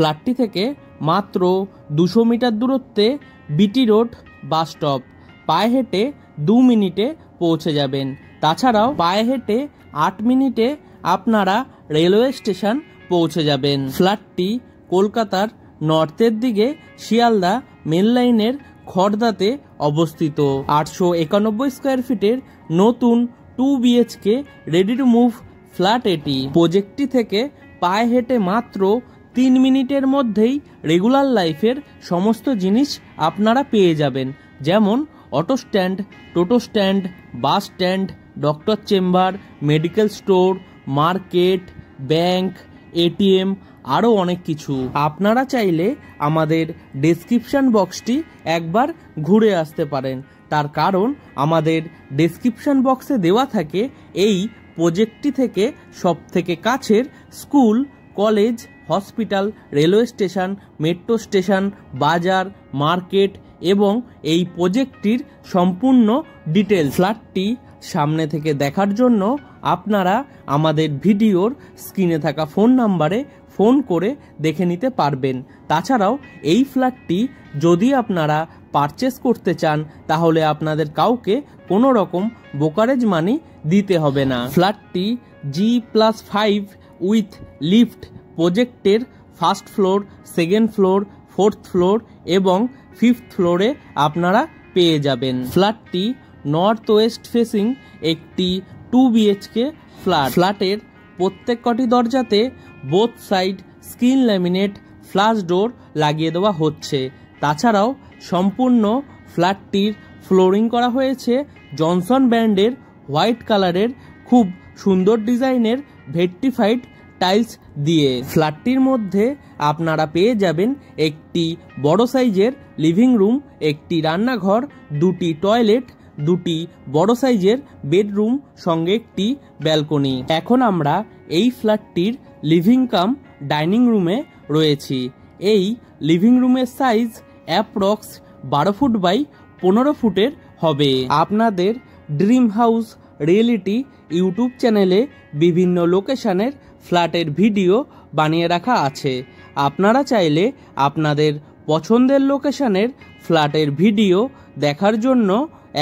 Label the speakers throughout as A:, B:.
A: ফ্ল্যাটটি থেকে মাত্র 200 মিটার দূরত্বে বিটি রোড বাস স্টপ। পায়ে হেঁটে 2 মিনিটে পৌঁছে যাবেন। তাছাড়াও পায়ে হেঁটে 8 মিনিটে আপনারা রেলওয়ে স্টেশন পৌঁছে যাবেন। ফ্ল্যাটটি কলকাতার নর্থের দিকে শিয়ালদা মেন লাইনের খড়দাতে অবস্থিত। 891 স্কোয়ার ফিটের নতুন 2 BHK ready to move flat এটি। প্রজেক্টটি থেকে পায়ে হেঁটে মাত্র 3 মিনিটের মধ্যেই রেগুলার লাইফের সমস্ত জিনিস আপনারা পেয়ে যাবেন, যেমন auto stand, toto stand, bus stand, doctor chamber, medical store, market, bank, ATM, আরও অনেক কিছু। আপনারা চাইলে আমাদের ডেসক্রিপশন বক্সটি একবার ঘুরে আসতে পারেন, তার কারণ আমাদের ডেসক্রিপশন বক্সে দেওয়া থাকে এই প্রজেক্টটি থেকে সবথেকে কাছের school, college, hospital, railway station, metro station, বাজার, মার্কেট এবং এই প্রজেক্টটির সম্পূর্ণ ডিটেলস। ফ্ল্যাটটি সামনে থেকে দেখার জন্য আপনারা আমাদের ভিডিওর স্ক্রিনে থাকা ফোন নাম্বারে ফোন করে দেখে নিতে পারবেন। তাছাড়াও এই ফ্ল্যাটটি যদি আপনারা পারচেস করতে চান তাহলে আপনাদের কাউকে কোনো রকম ব্রোকারেজ মানি দিতে হবে না। ফ্ল্যাটটি G+5 উইথ লিফট প্রজেক্টের first floor, second floor, fourth floor এবং ফিফথ ফ্লোরে আপনারা পেয়ে যাবেন। ফ্ল্যাটটি নর্থ ওয়েস্ট ফেসিং একটি 2 BHK ফ্ল্যাট। ফ্ল্যাটের প্রত্যেক কটি দরজাতে both side screen laminate flush door লাগিয়ে দেওয়া হচ্ছে। তাছাড়াও সম্পূর্ণ ফ্ল্যাটটির ফ্লোরিং করা হয়েছে জনসন ব্র্যান্ডের হোয়াইট কালারের খুব সুন্দর ডিজাইনের ভেট্রিফাইড টাইলস দিয়ে। ফ্ল্যাটটির মধ্যে আপনারা পেয়ে যাবেন একটি বড় সাইজের লিভিং রুম, একটি রান্নাঘর, 2টি টয়লেট, 2টি বড় সাইজের বেডরুম, সঙ্গে একটি ব্যালকনি। এখন আমরা এই ফ্ল্যাটটির লিভিং কাম ডাইনিং রুমে রয়েছি। এই লিভিং রুমের সাইজ অ্যাপ্রক্স 12 ফুট বাই 15 ফুটের হবে। আপনাদের ড্রিম হাউস রিয়েলিটি ইউটিউব চ্যানেলে বিভিন্ন লোকেশনের ফ্ল্যাটের ভিডিও বানিয়ে রাখা আছে। আপনারা চাইলে আপনাদের পছন্দের লোকেশনের ফ্ল্যাটের ভিডিও দেখার জন্য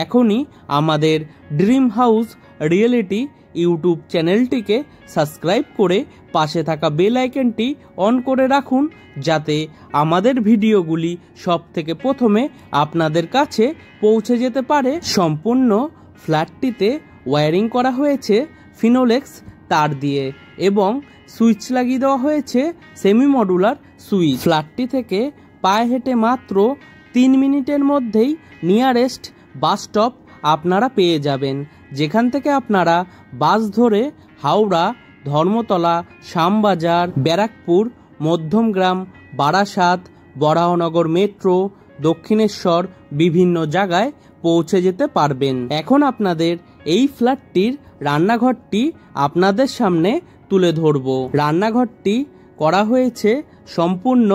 A: এখনই আমাদের ড্রিম হাউস রিয়েলিটি ইউটিউব চ্যানেলটিকে সাবস্ক্রাইব করে পাশে থাকা বেল আইকনটি অন করে রাখুন, যাতে আমাদের ভিডিওগুলি সবথেকে প্রথমে আপনাদের কাছে পৌঁছে যেতে পারে। সম্পূর্ণ ফ্ল্যাটটিতে ওয়্যারিং করা হয়েছে ফিনোলেক্স তার দিয়ে এবং সুইচ লাগিয়ে দেওয়া হয়েছে সেমি মডুলার সুইচ। ফ্ল্যাটটি থেকে পায়ে হেঁটে মাত্র 3 মিনিটের মধ্যেই নিয়ারেস্ট বাস স্টপ আপনারা পেয়ে যাবেন, যেখান থেকে আপনারা বাস ধরে হাওড়া, ধর্মতলা, শ্যামবাজার, ব্যারাকপুর, মধ্যমগ্রাম, বারাসাত, বরাহনগর মেট্রো, দক্ষিণেশ্বর বিভিন্ন জায়গায় পৌঁছে যেতে পারবেন। এখন আপনাদের এই ফ্ল্যাটটির রান্নাঘরটি আপনাদের সামনে তুলে ধরব। রান্নাঘরটি করা হয়েছে সম্পূর্ণ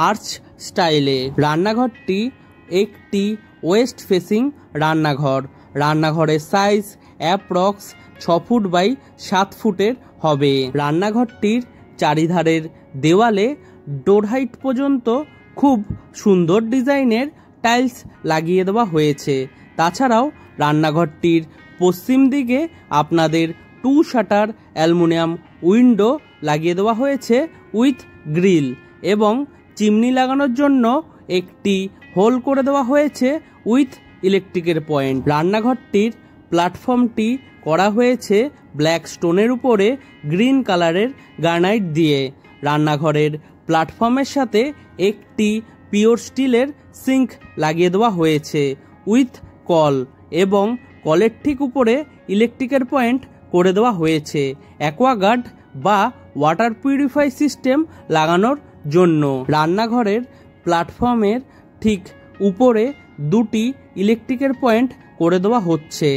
A: আর্চ স্টাইলে। রান্নাঘরটি একটি ওয়েস্ট ফেসিং রান্নাঘর। রান্নাঘরের সাইজ অ্যাপ্রক্স 6 ফুট বাই 7 ফুটের হবে। রান্নাঘরটির চারিধারের দেওয়ালে ডোর হাইট পর্যন্ত খুব সুন্দর ডিজাইনের টাইলস লাগিয়ে দেওয়া হয়েছে। তাছাড়াও রান্নাঘরটির পশ্চিম দিকে আপনাদের 2 শাটার অ্যালুমিনিয়াম উইন্ডো লাগিয়ে দেওয়া হয়েছে উইথ গ্রিল এবং চিমনি লাগানোর জন্য একটি হোল করে দেওয়া হয়েছে উইথ ইলেকট্রিকের পয়েন্ট। রান্নাঘরটির প্ল্যাটফর্মটি করা হয়েছে ব্ল্যাক স্টোনের উপরে গ্রিন কালারের গ্রানাইট দিয়ে। রান্নাঘরের প্ল্যাটফর্মের সাথে একটি পিওর স্টিলের সিঙ্ক লাগিয়ে দেওয়া হয়েছে উইথ কল এবং কলের ঠিক উপরে ইলেকট্রিকের পয়েন্ট করে দেওয়া হয়েছে অ্যাকোয়াগার্ড বা ওয়াটার পিউরিফাই সিস্টেম লাগানোর জন্য। রান্নাঘরের প্ল্যাটফর্মের ঠিক উপরে 2টি ইলেকট্রিকের পয়েন্ট করে দেওয়া হচ্ছে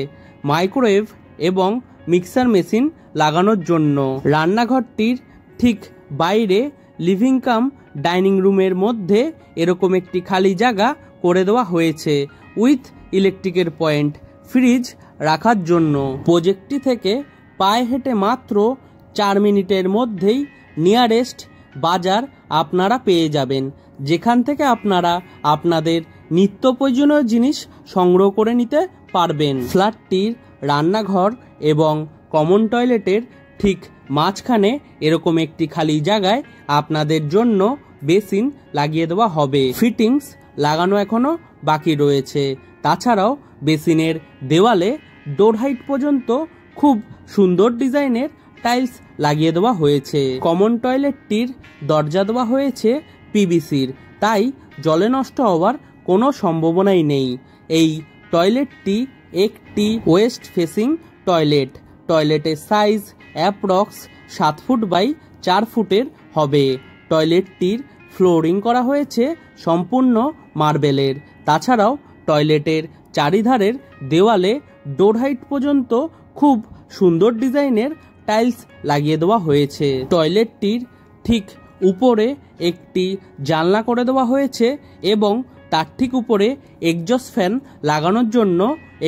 A: মাইক্রোওয়েভ এবং মিক্সার মেশিন লাগানোর জন্য। রান্নাঘরটির ঠিক বাইরে লিভিং কাম ডাইনিং রুমের মধ্যে এরকম একটি খালি জায়গা করে দেওয়া হয়েছে উইথ ইলেকট্রিকের পয়েন্ট ফ্রিজ রাখার জন্য। প্রজেক্টটি থেকে পায়ে হেঁটে মাত্র 4 মিনিটের মধ্যেই নিয়ারেস্ট বাজার আপনারা পেয়ে যাবেন, যেখান থেকে আপনারা আপনাদের নিত্য প্রয়োজনীয় জিনিস সংগ্রহ করে নিতে পারবেন। ফ্ল্যাটটির রান্নাঘর এবং কমন টয়লেটের ঠিক মাঝখানে এরকম একটি খালি জায়গায় আপনাদের জন্য বেসিন লাগিয়ে দেওয়া হবে। ফিটিংস লাগানো এখনো বাকি রয়েছে। তাছাড়াও বেসিনের দেওয়ালে ডোর হাইট পর্যন্ত খুব সুন্দর ডিজাইনের টাইলস লাগিয়ে দেওয়া হয়েছে। কমন টয়লেটটির দরজা দেওয়া হয়েছে পিভিসির, তাই জলে নষ্ট হওয়ার কোনো সম্ভাবনাই নেই। এই টয়লেটটি একটি ওয়েস্ট ফেসিং টয়লেট। টয়লেটের সাইজ অ্যাপ্রক্স 7 ফুট বাই 4 ফুটের হবে। টয়লেটটির ফ্লোরিং করা হয়েছে সম্পূর্ণ মার্বেলের। তাছাড়াও টয়লেটের চারিধারের দেওয়ালে ডোর হাইট পর্যন্ত খুব সুন্দর ডিজাইনের টাইলস লাগিয়ে দেওয়া হয়েছে। টয়লেটটির ঠিক উপরে একটি জানলা করে দেওয়া হয়েছে এবং তার ঠিক উপরে এক্সজস্ট ফ্যান লাগানোর জন্য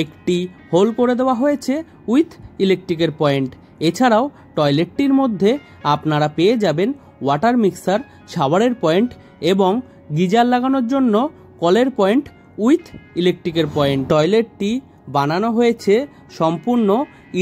A: একটি হোল করে দেওয়া হয়েছে উইথ ইলেকট্রিকের পয়েন্ট। এছাড়াও টয়লেটটির মধ্যে আপনারা পেয়ে যাবেন ওয়াটার মিক্সার, শাওয়ারের পয়েন্ট এবং গিজার লাগানোর জন্য কলের পয়েন্ট উইথ ইলেকট্রিকের পয়েন্ট। টয়লেটটি বানানো হয়েছে সম্পূর্ণ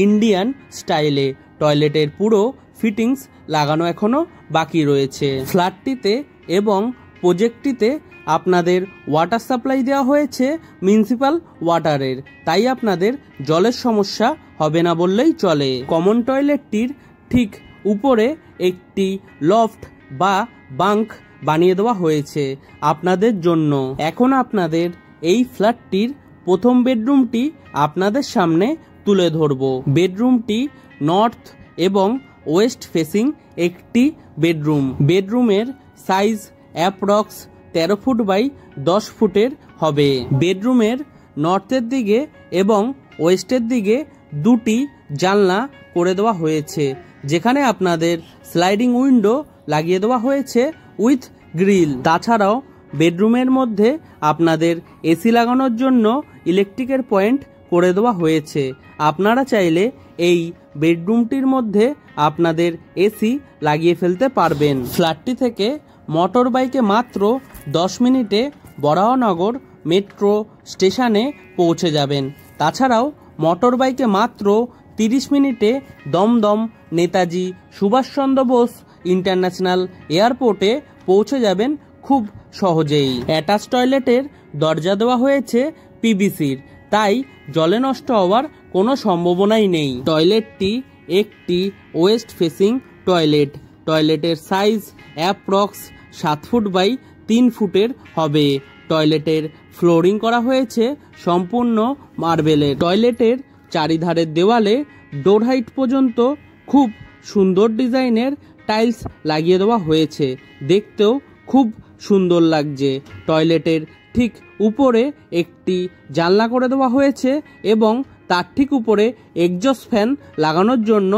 A: ইন্ডিয়ান স্টাইলে। টয়লেটের পুরো ফিটিংস লাগানো এখনো বাকি রয়েছে। ফ্ল্যাটটিতে এবং প্রজেক্টটিতে আপনাদের ওয়াটার সাপ্লাই দেওয়া হয়েছে মিউনিসিপ্যাল ওয়াটারের, তাই আপনাদের জলের সমস্যা হবে না বললেই চলে। কমন টয়লেটটির ঠিক উপরে একটি লফট বা বাঙ্ক বানিয়ে দেওয়া হয়েছে আপনাদের জন্য। এখন আপনাদের এই ফ্ল্যাটটির প্রথম বেডরুমটি আপনাদের সামনে তুলে ধরব। বেডরুমটি নর্থ এবং ওয়েস্ট ফেসিং একটি বেডরুম। বেডরুমের সাইজ অ্যাপ্রক্স 13 ফুট বাই 10 ফুটের হবে। বেডরুমের নর্থের দিকে এবং ওয়েস্টের দিকে দুটি জানলা করে দেওয়া হয়েছে, যেখানে আপনাদের স্লাইডিং উইন্ডো লাগিয়ে দেওয়া হয়েছে উইথ গ্রিল। তাছাড়াও বেডরুমের মধ্যে আপনাদের এসি লাগানোর জন্য ইলেকট্রিকের পয়েন্ট করে দেওয়া হয়েছে। আপনারা চাইলে এই বেডরুমটির মধ্যে আপনাদের এসি লাগিয়ে ফেলতে পারবেন। ফ্ল্যাটটি থেকে মোটর বাইকে মাত্র 10 মিনিটে বরাহনগর মেট্রো স্টেশনে পৌঁছে যাবেন। তাছাড়াও মোটর বাইকে মাত্র 30 মিনিটে দমদম নেতাজি সুভাষচন্দ্র বোস ইন্টারন্যাশনাল এয়ারপোর্টে পৌঁছে যাবেন খুব সহজেই। অ্যাটাচ টয়লেটের দরজা দেওয়া হয়েছে পিভিসির, তাই জলে নষ্ট হওয়ার কোনো সম্ভাবনাই নেই। টয়লেটটি একটি ওয়েস্ট ফেসিং টয়লেট। টয়লেটের সাইজ অ্যাপ্রক্স 7 ফুট বাই 3 ফুটের হবে। টয়লেটের ফ্লোরিং করা হয়েছে সম্পূর্ণ মার্বেলের। টয়লেটের চারিধারের দেওয়ালে ডোর হাইট পর্যন্ত খুব সুন্দর ডিজাইনের টাইলস লাগিয়ে দেওয়া হয়েছে, দেখতেও খুব সুন্দর লাগছে। টয়লেটের ঠিক উপরে একটি জানলা করে দেওয়া হয়েছে এবং তার ঠিক উপরে এক্সজস্ট ফ্যান লাগানোর জন্য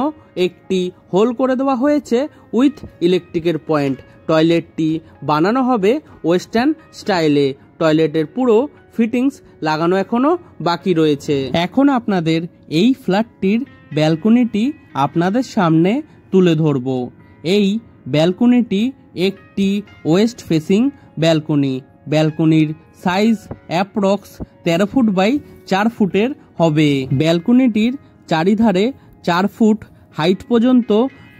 A: একটি হোল করে দেওয়া হয়েছে উইথ ইলেকট্রিকের পয়েন্ট। টয়লেটটি বানানো হবে ওয়েস্টার্ন স্টাইলে। টয়লেটের পুরো ফিটিংস লাগানো এখনো বাকি রয়েছে। এখন আপনাদের এই ফ্ল্যাটটির ব্যালকনিটি আপনাদের সামনে তুলে ধরব। এই ব্যালকনিটি একটি ওয়েস্ট ফেসিং ব্যালকনি। ব্যালকনির সাইজ অ্যাপ্রক্স 13 ফুট বাই 4 ফুটের হবে। ব্যালকনিটির চারিধারে 4 ফুট হাইট পর্যন্ত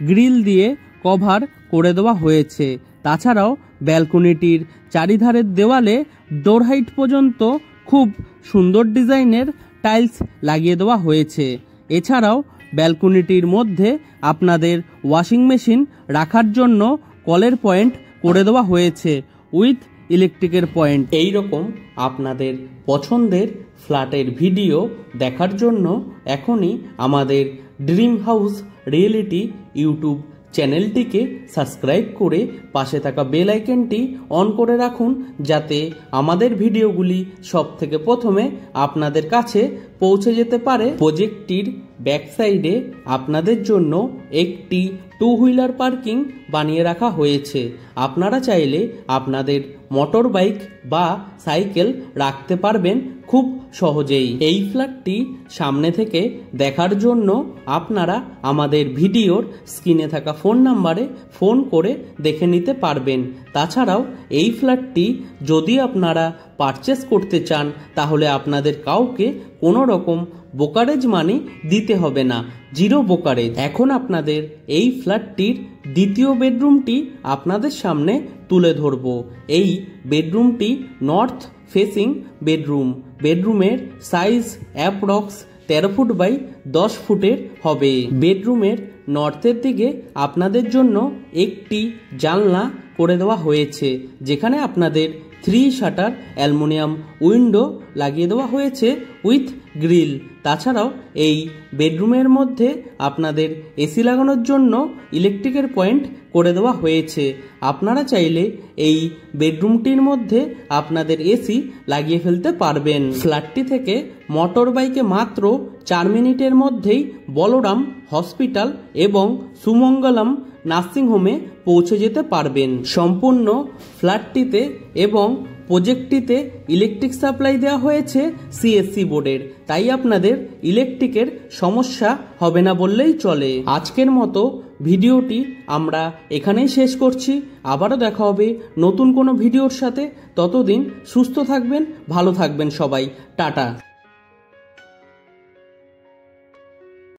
A: গ্রিল দিয়ে কভার করে দেওয়া হয়েছে। তাছাড়াও ব্যালকনিটির চারিধারের দেওয়ালে ডোর হাইট পর্যন্ত খুব সুন্দর ডিজাইনের টাইলস লাগিয়ে দেওয়া হয়েছে। এছাড়াও ব্যালকনিটির মধ্যে আপনাদের ওয়াশিং মেশিন রাখার জন্য কলের পয়েন্ট করে দেওয়া হয়েছে উইথ ইলেকট্রিকের পয়েন্ট। এই রকম আপনাদের পছন্দের ফ্ল্যাটের ভিডিও দেখার জন্য এখনই আমাদের ড্রিম হাউস রিয়েলিটি ইউটিউব চ্যানেলটিকে সাবস্ক্রাইব করে পাশে থাকা বেল আইকনটি অন করে রাখুন, যাতে আমাদের ভিডিওগুলি সব থেকে প্রথমে আপনাদের কাছে পৌঁছে যেতে পারে। প্রজেক্টটির ব্যাক সাইডে আপনাদের জন্য একটি 2 হুইলার পার্কিং বানিয়ে রাখা হয়েছে। আপনারা চাইলে আপনাদের মোটর বাইক বা সাইকেল রাখতে পারবেন খুব সহজেই। এই ফ্ল্যাটটি সামনে থেকে দেখার জন্য আপনারা আমাদের ভিডিওর স্ক্রিনে থাকা ফোন নাম্বারে ফোন করে দেখে নিতে পারবেন। তাছাড়াও এই ফ্ল্যাটটি যদি আপনারা পারচেস করতে চান তাহলে আপনাদের কাউকে কোনো রকম ব্রোকারেজ মানি দিতে হবে না, 0 ব্রোকারেজ। এখন আপনাদের এই ফ্ল্যাটটির দ্বিতীয় বেডরুমটি আপনাদের সামনে তুলে ধরব। এই বেডরুমটি নর্থ ফেসিং বেডরুমের সাইজ অ্যাপ্রক্স 13 ফুট বাই 10 ফুটের হবে। বেডরুমের নর্থের দিকে আপনাদের জন্য একটি জানলা করে দেওয়া হয়েছে, যেখানে আপনাদের 3 শাটার অ্যালুমিনিয়াম উইন্ডো লাগিয়ে দেওয়া হয়েছে উইথ গ্রিল। তাছাড়াও এই বেডরুমের মধ্যে আপনাদের এসি লাগানোর জন্য ইলেকট্রিকের পয়েন্ট করে দেওয়া হয়েছে। আপনারা চাইলে এই বেডরুমটির মধ্যে আপনাদের এসি লাগিয়ে ফেলতে পারবেন। ফ্ল্যাটটি থেকে মোটর বাইকে মাত্র 4 মিনিটের মধ্যেই বলরাম হসপিটাল এবং সুমঙ্গলম নার্সিংহোমে পৌঁছে যেতে পারবেন। সম্পূর্ণ ফ্ল্যাটটিতে এবং প্রজেক্টটিতে ইলেকট্রিক সাপ্লাই দেওয়া হয়েছে সিএসসি বোর্ডের, তাই আপনাদের ইলেকট্রিকের সমস্যা হবে না বললেই চলে। আজকের মতো ভিডিওটি আমরা এখানেই শেষ করছি। আবারও দেখা হবে নতুন কোনো ভিডিওর সাথে। ততদিন সুস্থ থাকবেন, ভালো থাকবেন সবাই। টাটা।